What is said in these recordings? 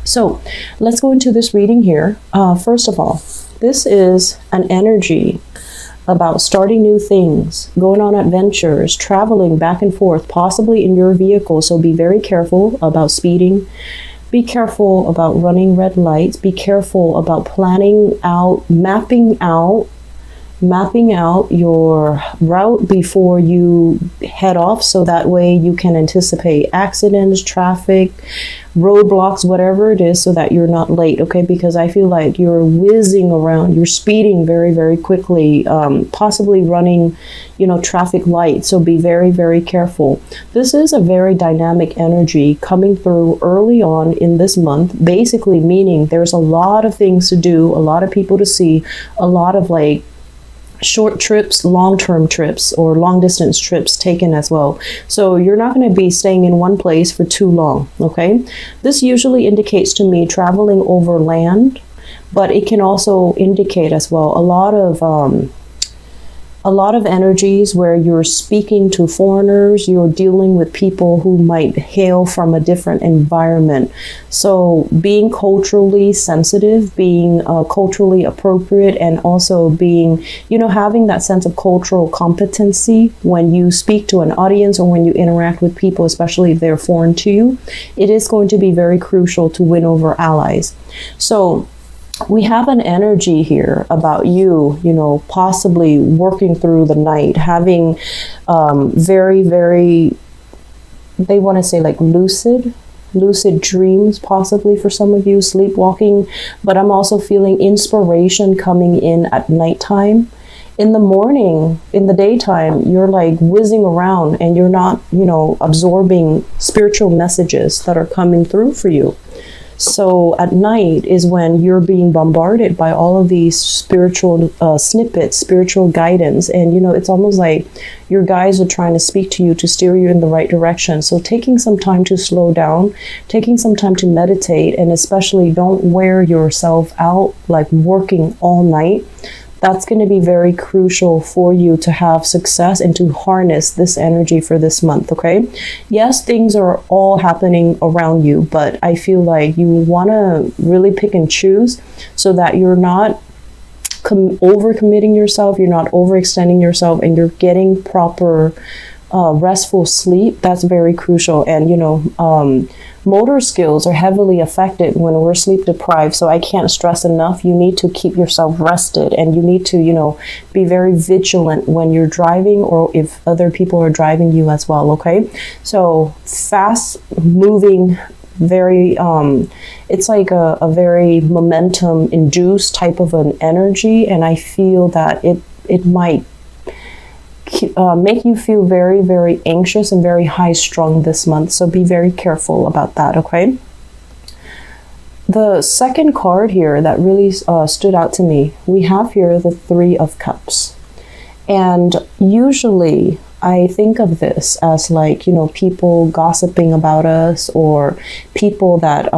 So let's go into this reading here. First of all, this is an energy about starting new things, going on adventures, traveling back and forth, possibly in your vehicle. So be very careful about speeding. Be careful about running red lights. Be careful about planning out, mapping out your route before you head off, so that way you can anticipate accidents, traffic, roadblocks, whatever it is, so that you're not late, okay? Because I feel like you're whizzing around, you're speeding very, very quickly, possibly running, traffic lights. So be very, very careful. This is a very dynamic energy coming through early on in this month, basically meaning there's a lot of things to do, a lot of people to see, a lot of short trips, long-term trips, or long-distance trips taken as well. So you're not going to be staying in one place for too long, okay? This usually indicates to me traveling over land, but it can also indicate as well a lot of energies where you're speaking to foreigners, you're dealing with people who might hail from a different environment. So being culturally sensitive, being culturally appropriate, and also being, having that sense of cultural competency when you speak to an audience or when you interact with people, especially if they're foreign to you, it is going to be very crucial to win over allies. So we have an energy here about you, possibly working through the night, having very, very, they want to say lucid dreams, possibly for some of you, sleepwalking. But I'm also feeling inspiration coming in at nighttime. In the morning, in the daytime, you're whizzing around and you're not, absorbing spiritual messages that are coming through for you. So at night is when you're being bombarded by all of these spiritual snippets, spiritual guidance. And, it's almost like your guides are trying to speak to you to steer you in the right direction. So taking some time to slow down, taking some time to meditate, and especially don't wear yourself out working all night. That's going to be very crucial for you to have success and to harness this energy for this month, okay? Yes, things are all happening around you, but I feel like you want to really pick and choose so that you're not overcommitting yourself, you're not overextending yourself, and you're getting proper restful sleep. That's very crucial. And, motor skills are heavily affected when we're sleep deprived. So I can't stress enough, you need to keep yourself rested, and you need to, be very vigilant when you're driving or if other people are driving you as well, okay? So fast moving, very, it's like a very momentum induced type of an energy. And I feel that it might make you feel very, very anxious and very high strung this month. So be very careful about that, okay? The second card here that really stood out to me, we have here the Three of Cups. And usually I think of this as people gossiping about us, or people that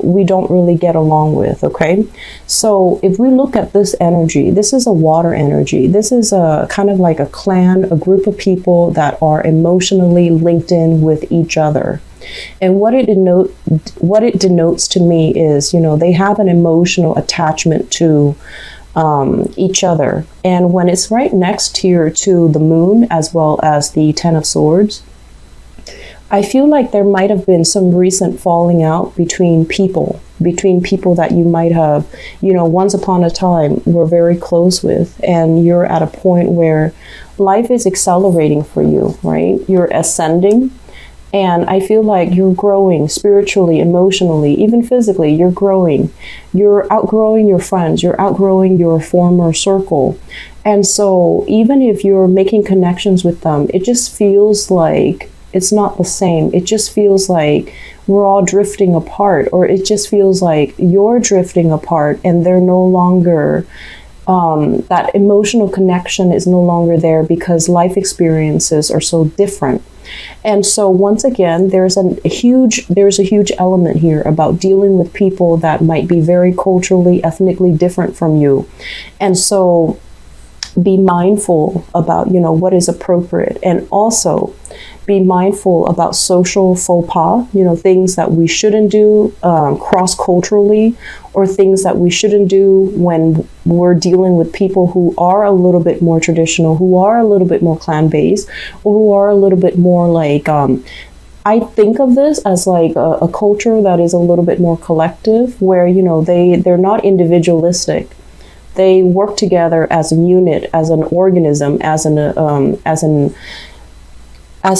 we don't really get along with, okay? So if we look at this energy, this is a water energy. This is a kind of like a clan, a group of people that are emotionally linked in with each other. And what it denotes to me is, they have an emotional attachment to each other. And when it's right next here to the moon as well as the Ten of Swords, I feel like there might have been some recent falling out between people that you might have, once upon a time were very close with, and you're at a point where life is accelerating for you, right? You're ascending. And I feel like you're growing spiritually, emotionally, even physically. You're growing. You're outgrowing your friends. You're outgrowing your former circle. And so even if you're making connections with them, it just feels like it's not the same. It just feels like we're all drifting apart, or it just feels like you're drifting apart and they're no longer, that emotional connection is no longer there because life experiences are so different. And so once again, there's a huge element here about dealing with people that might be very culturally, ethnically different from you. And so be mindful about, what is appropriate, and also be mindful about social faux pas, things that we shouldn't do cross-culturally, or things that we shouldn't do when we're dealing with people who are a little bit more traditional, who are a little bit more clan-based, or who are a little bit more like, I think of this as like a culture that is a little bit more collective, where, they're not individualistic. They work together as a unit, as an organism, as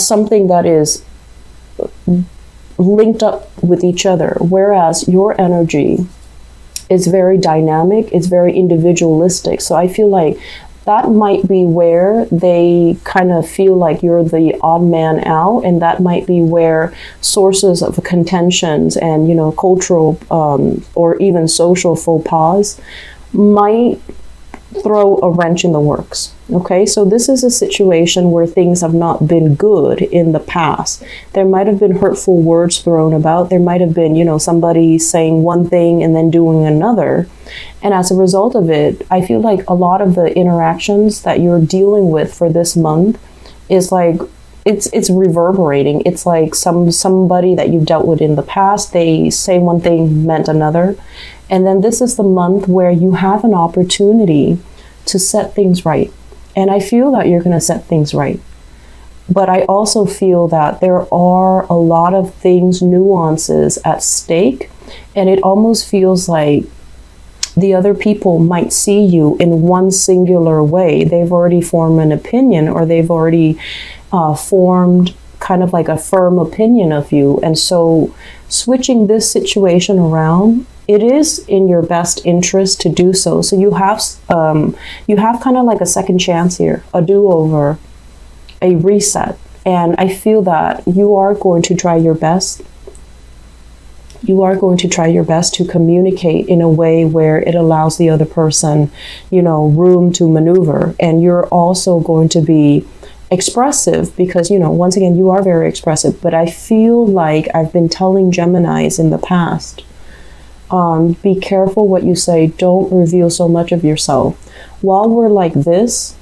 something that is linked up with each other. Whereas your energy is very dynamic, it's very individualistic. So I feel like that might be where they kind of feel like you're the odd man out, and that might be where sources of contentions and, cultural or even social faux pas might throw a wrench in the works. Okay, so this is a situation where things have not been good in the past. There might have been hurtful words thrown about. There might have been, somebody saying one thing and then doing another. And as a result of it, I feel like a lot of the interactions that you're dealing with for this month is like, it's reverberating. It's like somebody that you've dealt with in the past, they say one thing meant another. And then this is the month where you have an opportunity to set things right. And I feel that you're going to set things right. But I also feel that there are a lot of things, nuances at stake. And it almost feels like the other people might see you in one singular way. They've already formed an opinion, or they've already formed kind of like a firm opinion of you. And so switching this situation around, it is in your best interest to do so. So you have kind of like a second chance here, a do-over, a reset. And I feel that you are going to try your best. You are going to try your best to communicate in a way where it allows the other person, room to maneuver. And you're also going to be expressive because, once again, you are very expressive. But I feel like I've been telling Geminis in the past, be careful what you say. Don't reveal so much of yourself. While we're like this,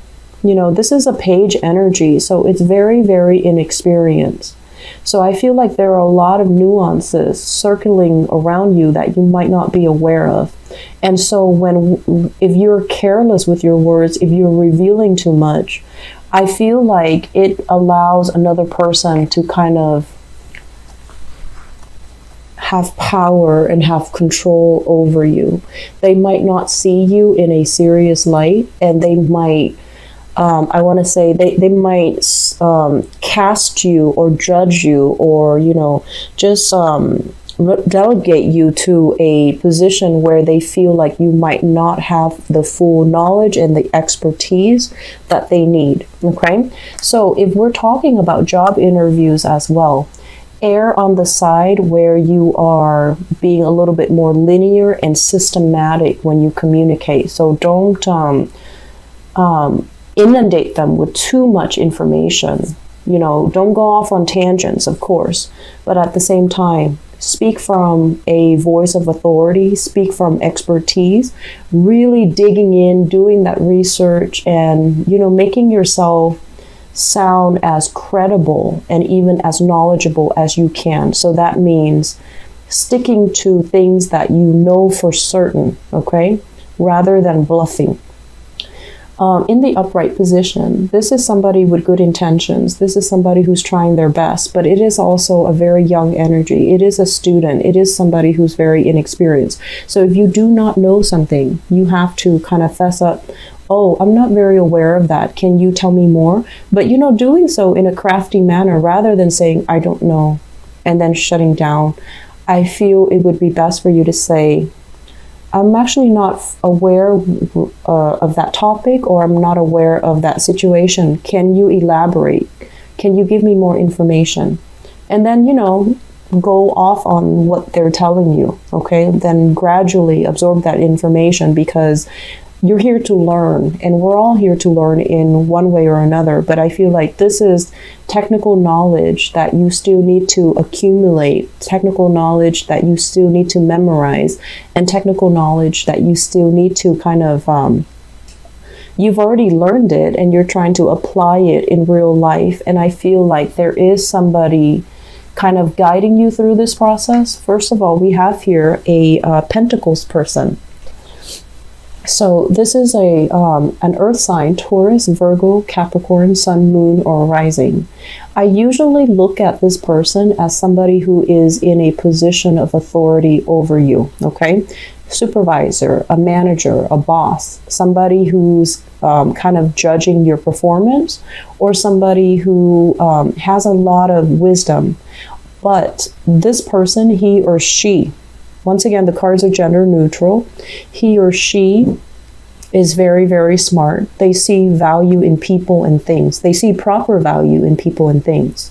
this is a page energy, so it's very, very inexperienced. So I feel like there are a lot of nuances circling around you that you might not be aware of. And so if you're careless with your words, if you're revealing too much, I feel like it allows another person to kind of have power and have control over you. They might not see you in a serious light, and they might, I want to say, they might cast you or judge you, or, just delegate you to a position where they feel like you might not have the full knowledge and the expertise that they need. Okay, so if we're talking about job interviews as well, err on the side where you are being a little bit more linear and systematic when you communicate. So don't inundate them with too much information. Don't go off on tangents, of course, but at the same time, speak from a voice of authority, speak from expertise, really digging in, doing that research, and, making yourself sound as credible and even as knowledgeable as you can. So that means sticking to things that you know for certain, okay, rather than bluffing. In the upright position, this is somebody with good intentions. This is somebody who's trying their best, but it is also a very young energy. It is a student. It is somebody who's very inexperienced. So if you do not know something, you have to kind of fess up. Oh, I'm not very aware of that. Can you tell me more? But, doing so in a crafty manner rather than saying, I don't know, and then shutting down. I feel it would be best for you to say, I'm actually not aware of that topic, or I'm not aware of that situation. Can you elaborate? Can you give me more information? And then, go off on what they're telling you, okay? Then gradually absorb that information, because you're here to learn, and we're all here to learn in one way or another. But I feel like this is technical knowledge that you still need to accumulate, technical knowledge that you still need to memorize, and technical knowledge that you still need to kind of you've already learned it and you're trying to apply it in real life. And I feel like there is somebody kind of guiding you through this process. First of all, we have here a Pentacles person. So this is an earth sign, Taurus, Virgo, Capricorn, Sun, Moon, or Rising. I usually look at this person as somebody who is in a position of authority over you, okay? Supervisor, a manager, a boss, somebody who's kind of judging your performance, or somebody who has a lot of wisdom. But this person, he or she, once again, the cards are gender neutral. He or she is very, very smart. They see value in people and things. They see proper value in people and things.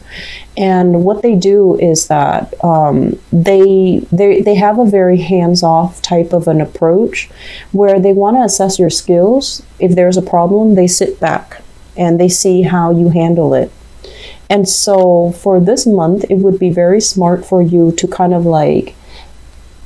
And what they do is that they have a very hands-off type of an approach where they want to assess your skills. If there's a problem, they sit back and they see how you handle it. And so for this month, it would be very smart for you to kind of like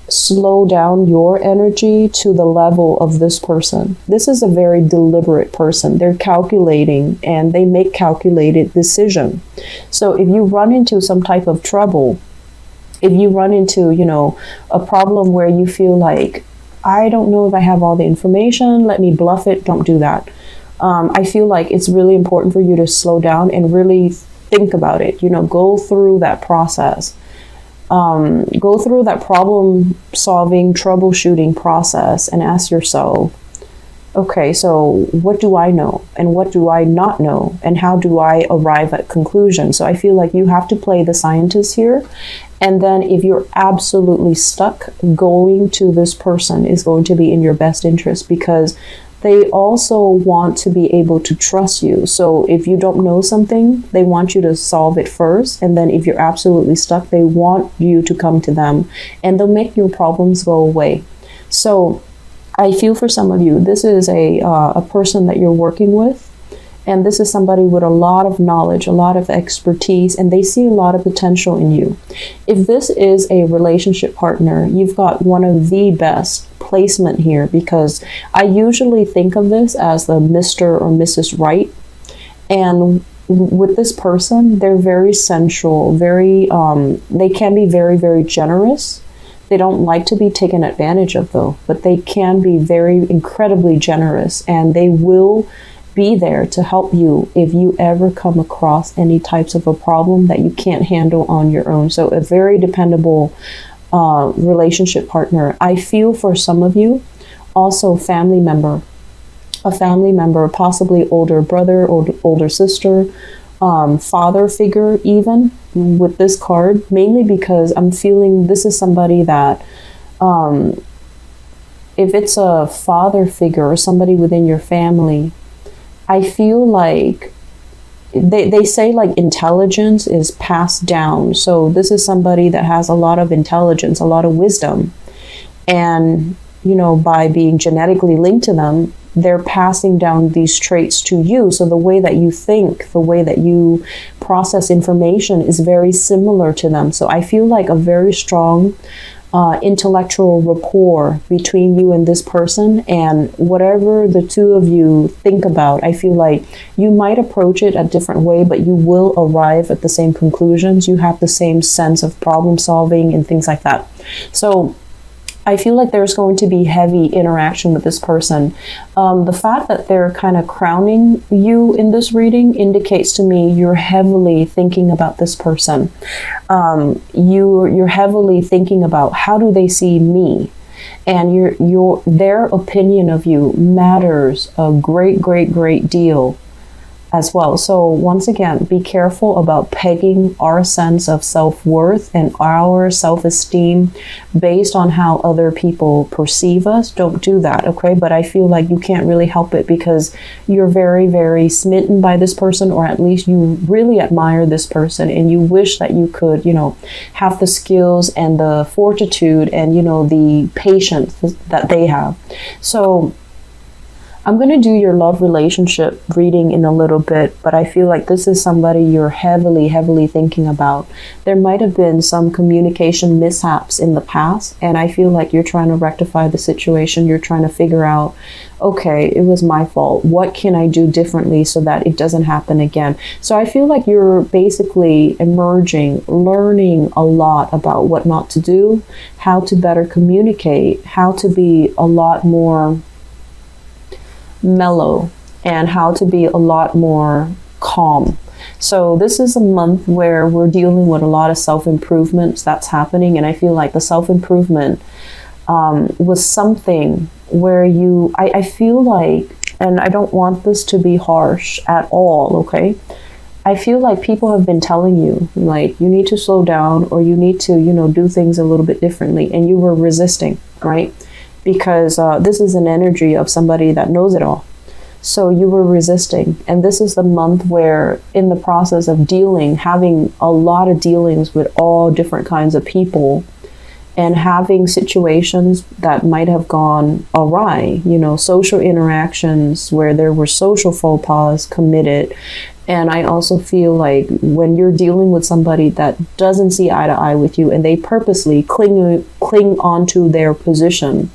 slow down your energy to the level of this person. This is a very deliberate person. They're calculating and they make calculated decision. So if you run into some type of trouble, if you run into, you know, a problem where you feel like, I don't know if I have all the information, let me bluff it, don't do that. I feel like it's really important for you to slow down and really think about it, you know, go through that process. Go through that problem solving, troubleshooting process and ask yourself, okay, so what do I know and what do I not know and how do I arrive at conclusion? So I feel like you have to play the scientist here. And then if you're absolutely stuck, going to this person is going to be in your best interest because they also want to be able to trust you. So if you don't know something, they want you to solve it first. And then if you're absolutely stuck, they want you to come to them and they'll make your problems go away. So I feel for some of you, this is a person that you're working with. And this is somebody with a lot of knowledge, a lot of expertise, and they see a lot of potential in you. If this is a relationship partner, you've got one of the best placement here because I usually think of this as the Mr. or Mrs. Right. And with this person, they're very sensual, very, they can be very, very generous. They don't like to be taken advantage of though, but they can be very incredibly generous and they will be there to help you if you ever come across any types of a problem that you can't handle on your own. So a very dependable relationship partner. I feel for some of you, also family member, a family member, possibly older brother or older sister, father figure even with this card, mainly because I'm feeling this is somebody that if it's a father figure or somebody within your family, I feel like they say like intelligence is passed down. So this is somebody that has a lot of intelligence, a lot of wisdom. And, you know, by being genetically linked to them, they're passing down these traits to you. So the way that you think, the way that you process information is very similar to them. So I feel like a very strong intellectual rapport between you and this person, and whatever the two of you think about, I feel like you might approach it a different way, but you will arrive at the same conclusions. You have the same sense of problem solving and things like that. So I feel like there's going to be heavy interaction with this person. The fact that they're kind of crowning you in this reading indicates to me you're heavily thinking about this person. You're heavily thinking about how do they see me, and their opinion of you matters a great deal as well. So once again, be careful about pegging our sense of self-worth and our self-esteem based on how other people perceive us. Don't do that, okay? But I feel like you can't really help it because you're very, very smitten by this person, or at least you really admire this person and you wish that you could, you know, have the skills and the fortitude and, you know, the patience that they have. So I'm going to do your love relationship reading in a little bit, but I feel like this is somebody you're heavily, heavily thinking about. There might have been some communication mishaps in the past, and I feel like you're trying to rectify the situation. You're trying to figure out, okay, it was my fault. What can I do differently so that it doesn't happen again? So I feel like you're basically emerging, learning a lot about what not to do, how to better communicate, how to be a lot more mellow, and how to be a lot more calm. So this is a month where we're dealing with a lot of self-improvements that's happening, and I feel like the self-improvement was something where I feel like, and I don't want this to be harsh at all, okay? I feel like people have been telling you, like, you need to slow down, or you need to, do things a little bit differently, and you were resisting, right? Because this is an energy of somebody that knows it all. So you were resisting. And this is the month where, in the process of having a lot of dealings with all different kinds of people, and having situations that might have gone awry, social interactions where there were social faux pas committed. And I also feel like when you're dealing with somebody that doesn't see eye to eye with you, and they purposely cling onto their position,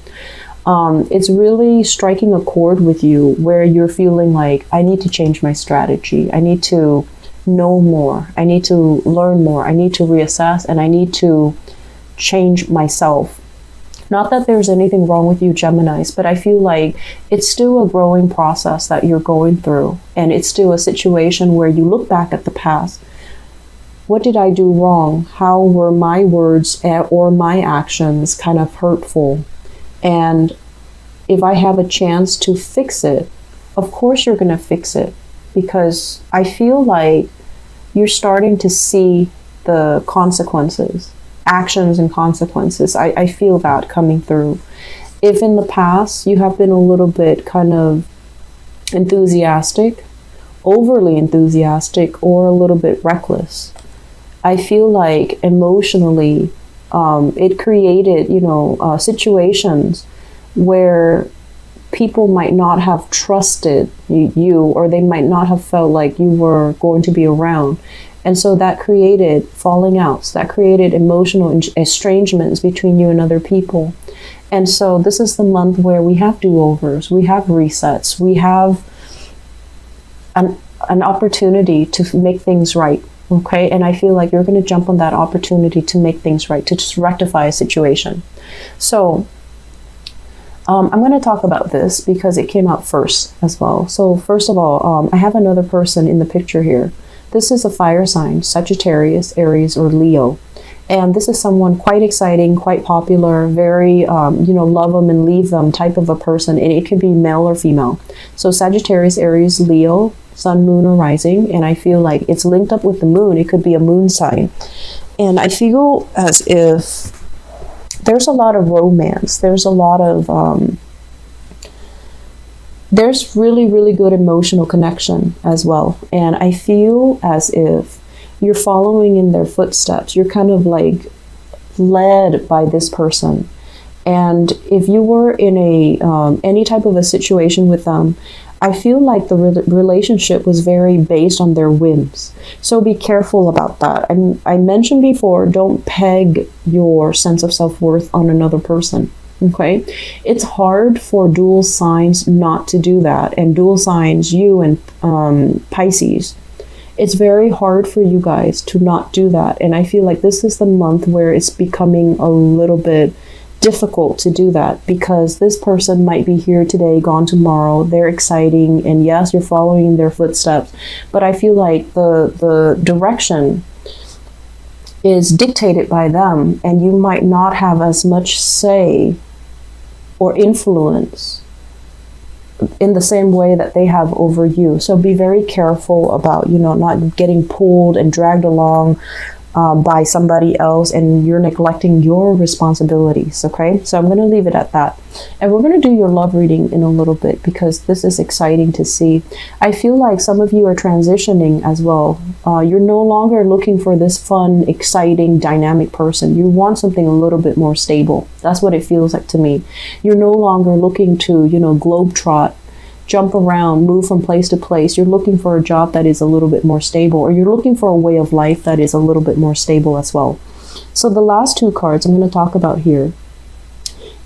it's really striking a chord with you where you're feeling like, I need to change my strategy. I need to know more. I need to learn more. I need to reassess, and I need to change myself. Not that there's anything wrong with you, Geminis, but I feel like it's still a growing process that you're going through. And it's still a situation where you look back at the past. What did I do wrong? How were my words or my actions kind of hurtful? And if I have a chance to fix it, of course you're going to fix it, because I feel like you're starting to see the consequences. Actions and consequences. I feel that coming through. If in the past you have been a little bit kind of enthusiastic, overly enthusiastic, or a little bit reckless, I feel like emotionally it created, situations where people might not have trusted you, or they might not have felt like you were going to be around. And so that created falling outs, that created emotional estrangements between you and other people. And so this is the month where we have do-overs, we have resets, we have an opportunity to make things right, okay? And I feel like you're going to jump on that opportunity to make things right, to just rectify a situation. So I'm going to talk about this because it came out first as well. So first of all, I have another person in the picture here. This is a fire sign, Sagittarius, Aries, or Leo. And this is someone quite exciting, quite popular, very, love them and leave them type of a person. And it could be male or female. So Sagittarius, Aries, Leo, sun, moon, or rising. And I feel like it's linked up with the moon. It could be a moon sign. And I feel as if there's a lot of romance. There's a lot of... there's really, really good emotional connection as well. And I feel as if you're following in their footsteps. You're kind of like led by this person. And if you were in any type of a situation with them, I feel like the relationship was very based on their whims. So be careful about that. I mentioned before, don't peg your sense of self-worth on another person. Okay, it's hard for dual signs not to do that. And dual signs, you and Pisces, it's very hard for you guys to not do that. And I feel like this is the month where it's becoming a little bit difficult to do that, because this person might be here today, gone tomorrow. They're exciting, and yes, you're following in their footsteps, but I feel like the direction is dictated by them, and you might not have as much say or influence in the same way that they have over you. So be very careful about, not getting pulled and dragged along by somebody else, and you're neglecting your responsibilities. Okay, so I'm going to leave it at that, and we're going to do your love reading in a little bit, because this is exciting to see. I feel like some of you are transitioning as well. You're no longer looking for this fun, exciting, dynamic person. You want something a little bit more stable. That's what it feels like to me. You're no longer looking to, globetrot jump around, move from place to place. You're looking for a job that is a little bit more stable, or you're looking for a way of life that is a little bit more stable as well. So the last two cards I'm going to talk about here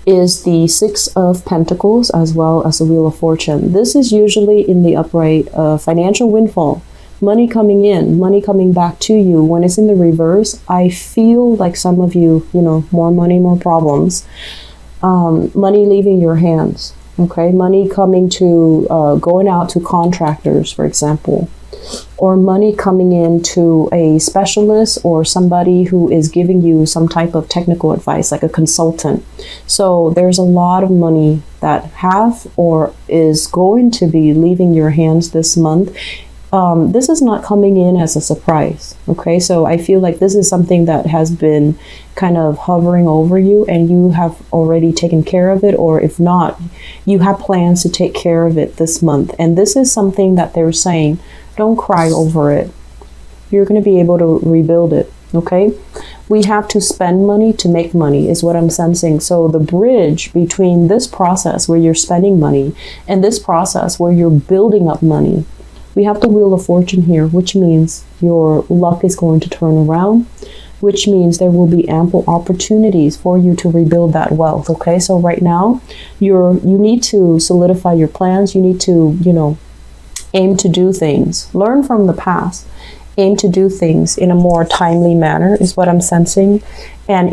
is the Six of Pentacles as well as the Wheel of Fortune. This is usually in the upright financial windfall. Money coming in, money coming back to you. When it's in the reverse, I feel like some of you, more money, more problems. Money leaving your hands, okay? Money coming to, going out to contractors, for example. Or money coming in to a specialist or somebody who is giving you some type of technical advice, like a consultant. So there's a lot of money that have or is going to be leaving your hands this month. This is not coming in as a surprise, okay? So I feel like this is something that has been kind of hovering over you, and you have already taken care of it, or if not, you have plans to take care of it this month. And this is something that they're saying, don't cry over it. You're going to be able to rebuild it, okay? We have to spend money to make money is what I'm sensing. So the bridge between this process where you're spending money and this process where you're building up money, we have the Wheel of Fortune here, which means your luck is going to turn around, which means there will be ample opportunities for you to rebuild that wealth, okay? So right now, you need to solidify your plans. You need to, aim to do things. Learn from the past. Aim to do things in a more timely manner is what I'm sensing. And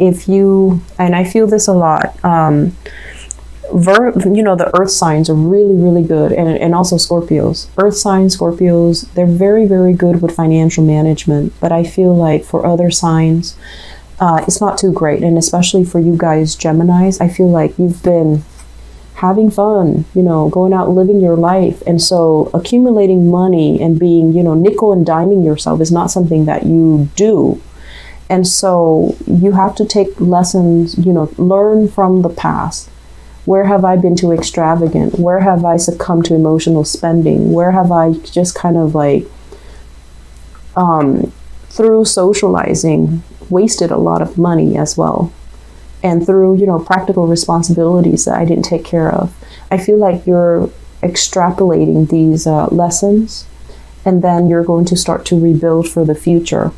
I feel this a lot, the earth signs are really, really good, and also Scorpios. Earth signs, Scorpios, they're very, very good with financial management. But I feel like for other signs, it's not too great. And especially for you guys, Geminis, I feel like you've been having fun, going out living your life. And so accumulating money and being, nickel and diming yourself is not something that you do. And so you have to take lessons, learn from the past. Where have I been too extravagant? Where have I succumbed to emotional spending? Where have I just kind of through socializing, wasted a lot of money as well? And through, practical responsibilities that I didn't take care of. I feel like you're extrapolating these lessons, and then you're going to start to rebuild for the future.